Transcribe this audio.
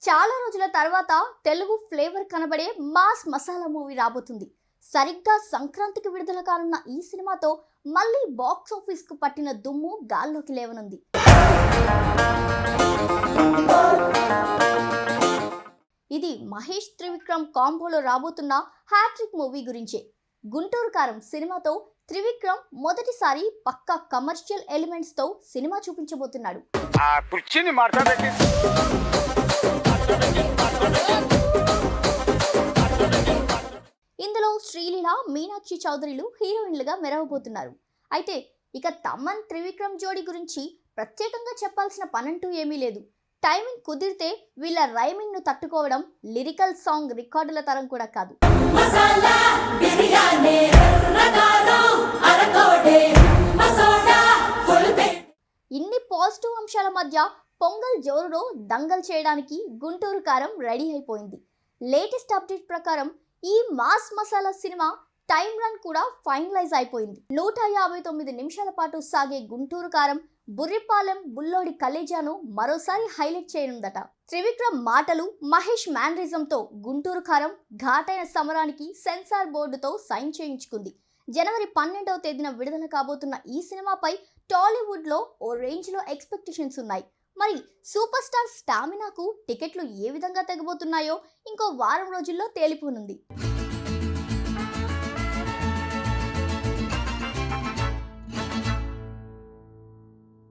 చాలా రోజుల తర్వాత తెలుగు ఫ్లేవర్ కనబడే మాస్ మసాలా మూవీ రాబోతుంది. సరిగ్గా సంక్రాంతికి విడుదల కానున్న ఈ సినిమాతో మళ్ళీ బాక్స్ ఆఫీస్ కు పట్టిన దుమ్ము గాల్లోకి లేవనుంది. ఇది మహేష్ త్రివిక్రమ్ కాంబోలో రాబోతున్న హ్యాట్రిక్ మూవీ గురించే. గుంటూరు కారం సినిమాతో త్రివిక్రమ్ మొదటిసారి పక్కా కమర్షియల్ ఎలిమెంట్స్ తో సినిమా చూపించబోతున్నాడు. ఇందులో శ్రీలీల, మీనాక్షి చౌదరిలు హీరోయిన్లుగా మెరవబోతున్నారు. అయితే ఇక తమన్ త్రివిక్రమ్ జోడీ గురించి ప్రత్యేకంగా చెప్పాల్సిన పనంటూ ఏమీ లేదు. టైమింగ్ కుదిరితే వీళ్ళ రైమింగ్ ను తట్టుకోవడం లిరికల్ సాంగ్ రికార్డుల తరం కూడా కాదు. ఇన్ని పాజిటివ్ అంశాల మధ్య పొంగల్ జోరులో దంగల్ చేయడానికి గుంటూరు కారం రెడీ అయిపోయింది. లేటెస్ట్ అప్డేట్ ప్రకారం ఈ mass masala cinema time run కూడా ఫైనలైజ్ అయిపోయింది. 159 నిమిషాల పాటు సాగే గుంటూరు కారం బుర్రిపాలెం బుల్లోడి కలేజాను మరోసారి హైలైట్ చేయనుందట. త్రివిక్రమ్ మాటలు, మహేష్ మ్యానరిజంతో గుంటూరు కారం ఘాటైన సమరానికి సెన్సార్ బోర్డుతో సైన్ చేయించుకుంది. జనవరి 12వ తేదీన విడుదల కాబోతున్న ఈ సినిమాపై టాలీవుడ్ లో ఓ రేంజ్ లో ఎక్స్పెక్టేషన్స్ ఉన్నాయి. మరి సూపర్ స్టార్ స్టామినాకు టికెట్లు ఏ విధంగా తెగబోతున్నాయో ఇంకో వారం రోజుల్లో తేలిపోనుంది.